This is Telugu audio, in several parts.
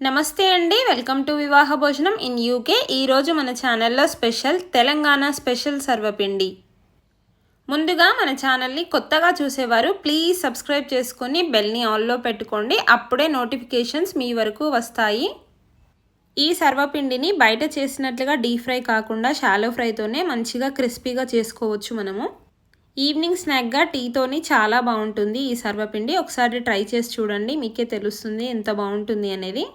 నమస్తే అండి, వెల్కమ్ టు వివాహ భోజనం ఇన్ యూకే. ఈరోజు మన ఛానల్లో స్పెషల్ తెలంగాణ స్పెషల్ సర్వపిండి. ముందుగా మన ఛానల్ని కొత్తగా చూసేవారు ప్లీజ్ సబ్స్క్రైబ్ చేసుకొని బెల్ని ఆల్లో పెట్టుకోండి, అప్పుడే నోటిఫికేషన్స్ మీ వరకు వస్తాయి. ఈ సర్వపిండిని బయట చేసినట్లుగా డీప్ ఫ్రై కాకుండా షాలో ఫ్రైతోనే మంచిగా క్రిస్పీగా చేసుకోవచ్చు మనము. ఈవినింగ్ స్నాక్గా టీతోని చాలా బాగుంటుంది ఈ సర్వపిండి. ఒకసారి ట్రై చేసి చూడండి, మీకే తెలుస్తుంది ఎంత బాగుంటుంది అనేది.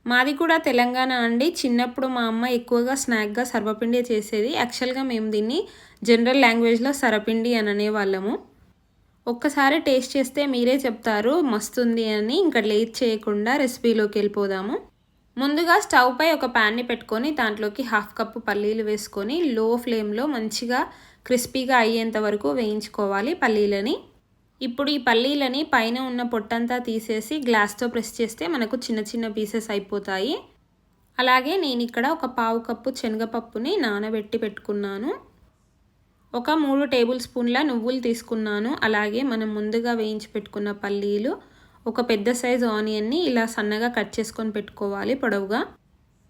మాది కూడా తెలంగాణ అండి. చిన్నప్పుడు మా అమ్మ ఎక్కువగా స్నాక్గా సర్వపిండి చేసేది. యాక్చువల్గా మేము దీన్ని జనరల్ లాంగ్వేజ్లో సరపిండి అని అనేవాళ్ళము. ఒక్కసారి టేస్ట్ చేస్తే మీరే చెప్తారు మస్తుంది అని. ఇంకా లేట్ చేయకుండా రెసిపీలోకి వెళ్ళిపోదాము. ముందుగా స్టవ్ పై ఒక ప్యాన్ని పెట్టుకొని దాంట్లోకి 1/2 కప్పు పల్లీలు వేసుకొని లో ఫ్లేమ్లో మంచిగా క్రిస్పీగా అయ్యేంత వరకు వేయించుకోవాలి పల్లీలని. ఇప్పుడు ఈ పల్లీలని పైన ఉన్న పొట్టంతా తీసేసి గ్లాస్తో ప్రెస్ చేస్తే మనకు చిన్న చిన్న పీసెస్ అయిపోతాయి. అలాగే నేను ఇక్కడ ఒక 1/2 కప్పు శనగపప్పుని నానబెట్టి పెట్టుకున్నాను. ఒక 3 టేబుల్ స్పూన్ల నువ్వులు తీసుకున్నాను. అలాగే మనం ముందుగా వేయించి పెట్టుకున్న పల్లీలు, ఒక పెద్ద సైజు ఆనియన్ని ఇలా సన్నగా కట్ చేసుకొని పెట్టుకోవాలి పొడవుగా.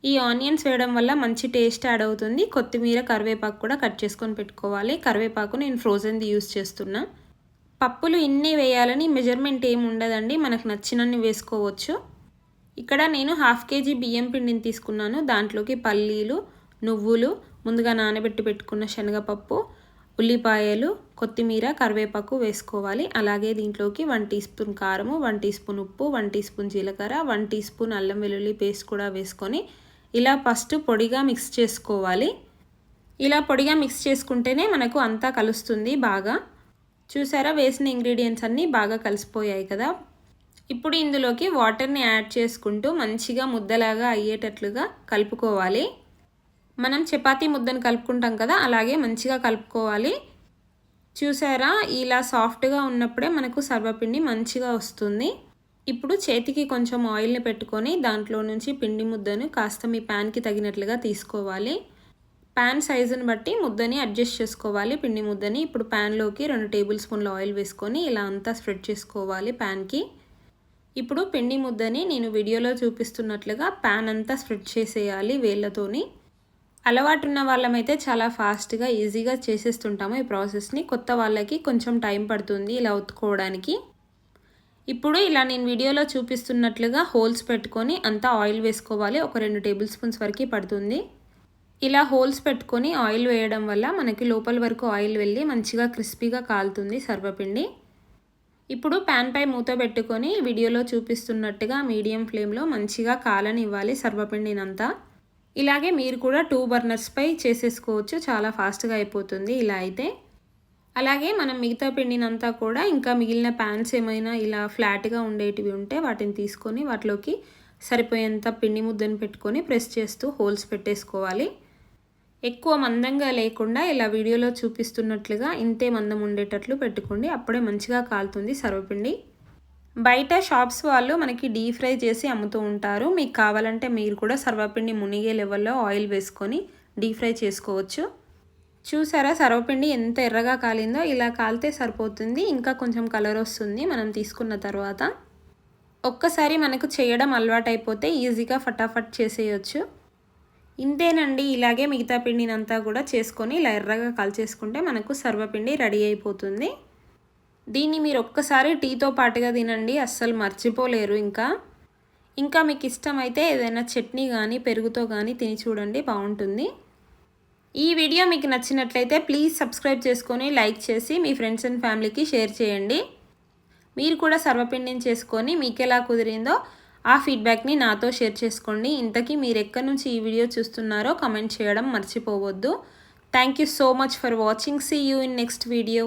ఈ ఆనియన్స్ వేయడం వల్ల మంచి టేస్ట్ యాడ్ అవుతుంది. కొత్తిమీర, కరివేపాకు కూడా కట్ చేసుకొని పెట్టుకోవాలి. కరివేపాకు నేను ఫ్రోజన్ది యూస్ చేస్తున్నా. పప్పులు ఇన్ని వేయాలని మెజర్మెంట్ ఏమి ఉండదండి, మనకు నచ్చినన్ని వేసుకోవచ్చు. ఇక్కడ నేను 1/2 kg బియ్యం పిండిని తీసుకున్నాను. దాంట్లోకి పల్లీలు, నువ్వులు, ముందుగా నానబెట్టి పెట్టుకున్న శనగపప్పు, ఉల్లిపాయలు, కొత్తిమీర, కరివేపాకు వేసుకోవాలి. అలాగే దీంట్లోకి 1 టీ స్పూన్ కారము, 1 టీ స్పూన్ ఉప్పు, 1 టీ స్పూన్ జీలకర్ర, 1 టీ స్పూన్ అల్లం వెల్లుల్లి పేస్ట్ కూడా వేసుకొని ఇలా ఫస్ట్ పొడిగా మిక్స్ చేసుకోవాలి. ఇలా పొడిగా మిక్స్ చేసుకుంటేనే మనకు అంతా కలుస్తుంది బాగా. చూసారా, వేసిన ఇంగ్రీడియంట్స్ అన్నీ బాగా కలిసిపోయాయి కదా. ఇప్పుడు ఇందులోకి వాటర్ని యాడ్ చేసుకుంటూ మంచిగా ముద్దలాగా అయ్యేటట్లుగా కలుపుకోవాలి. మనం చపాతీ ముద్దను కలుపుకుంటాం కదా, అలాగే మంచిగా కలుపుకోవాలి. చూసారా, ఇలా సాఫ్ట్గా ఉన్నప్పుడే మనకు సర్వపిండి మంచిగా వస్తుంది. ఇప్పుడు చేతికి కొంచెం ఆయిల్ని పెట్టుకొని దాంట్లో నుంచి పిండి ముద్దను కాస్త మీ ప్యాన్కి తగినట్లుగా తీసుకోవాలి. ప్యాన్ సైజుని బట్టి ముద్దని అడ్జస్ట్ చేసుకోవాలి పిండి ముద్దని. ఇప్పుడు ప్యాన్లోకి 2 టేబుల్ స్పూన్ల ఆయిల్ వేసుకొని ఇలా అంతా స్ప్రెడ్ చేసుకోవాలి ప్యాన్కి. ఇప్పుడు పిండి ముద్దని నేను వీడియోలో చూపిస్తున్నట్లుగా ప్యాన్ అంతా స్ప్రెడ్ చేసేయాలి వేళ్ళతోని. అలవాటు ఉన్న వాళ్ళమైతే చాలా ఫాస్ట్గా ఈజీగా చేసేస్తుంటాము ఈ ప్రాసెస్ని. కొత్త వాళ్ళకి కొంచెం టైం పడుతుంది ఇలా ఒత్తుకోవడానికి. ఇప్పుడు ఇలా నేను వీడియోలో చూపిస్తున్నట్లుగా హోల్స్ పెట్టుకొని అంతా ఆయిల్ వేసుకోవాలి. ఒక 2 టేబుల్ స్పూన్స్ వరకు పడుతుంది. ఇలా హోల్స్ పెట్టుకొని ఆయిల్ వేయడం వల్ల మనకి లోపల వరకు ఆయిల్ వెళ్ళి మంచిగా క్రిస్పీగా కాలుతుంది సర్వపిండి. ఇప్పుడు ప్యాన్ పై మూత పెట్టుకొని వీడియోలో చూపిస్తున్నట్టుగా మీడియం ఫ్లేమ్లో మంచిగా కాలనివ్వాలి సర్వపిండినంతా. ఇలాగే మీరు కూడా 2 బర్నర్స్ పై చేసేసుకోవచ్చు, చాలా ఫాస్ట్గా అయిపోతుంది ఇలా అయితే. అలాగే మనం మిగతా పిండినంతా కూడా ఇంకా మిగిలిన ప్యాన్స్ ఏమైనా ఇలా ఫ్లాట్గా ఉండేటివి ఉంటే వాటిని తీసుకొని వాటిలోకి సరిపోయేంత పిండి ముద్దను పెట్టుకొని ప్రెస్ చేస్తూ హోల్స్ పెట్టేసుకోవాలి. ఎక్కువ మందంగా లేకుండా ఇలా వీడియోలో చూపిస్తున్నట్లుగా ఇంతే మందం ఉండేటట్లు పెట్టుకోండి, అప్పుడే మంచిగా కాలుతుంది సర్వపిండి. బయట షాప్స్ వాళ్ళు మనకి డీప్ ఫ్రై చేసి అమ్ముతూ ఉంటారు. మీకు కావాలంటే మీరు కూడా సర్వపిండి మునిగే లెవెల్లో ఆయిల్ వేసుకొని డీప్ ఫ్రై చేసుకోవచ్చు. చూసారా, సర్వపిండి ఎంత ఎర్రగా కాలిందో. ఇలా కాలితే సరిపోతుంది, ఇంకా కొంచెం కలర్ వస్తుంది మనం తీసుకున్న తర్వాత. ఒక్కసారి మనకు చేయడం అలవాటైపోతే ఈజీగా ఫటాఫట్ చేసేయచ్చు. ఇంతేనండి, ఇలాగే మిగతా పిండినంతా కూడా చేసుకొని ఇలా ఎర్రగా కాల్చేసుకుంటే మనకు సర్వపిండి రెడీ అయిపోతుంది. దీన్ని మీరు ఒక్కసారి టీతో పాటుగా తినండి, అస్సలు మర్చిపోలేరు. ఇంకా మీకు ఇష్టమైతే ఏదైనా చట్నీ కానీ పెరుగుతో కానీ తిని చూడండి, బాగుంటుంది. ఈ వీడియో మీకు నచ్చినట్లయితే ప్లీజ్ సబ్స్క్రైబ్ చేసుకొని లైక్ చేసి మీ ఫ్రెండ్స్ అండ్ ఫ్యామిలీకి షేర్ చేయండి. మీరు కూడా సర్వపిండిని చేసుకొని మీకు ఎలా కుదిరిందో ఆ ఫీడ్బ్యాక్ని నాతో షేర్ చేసుకోండి. ఇంతకీ మీరు ఎక్కడి నుంచి ఈ వీడియో చూస్తున్నారో కమెంట్ చేయడం మర్చిపోవద్దు. Thank you so much for watching. See you in next video.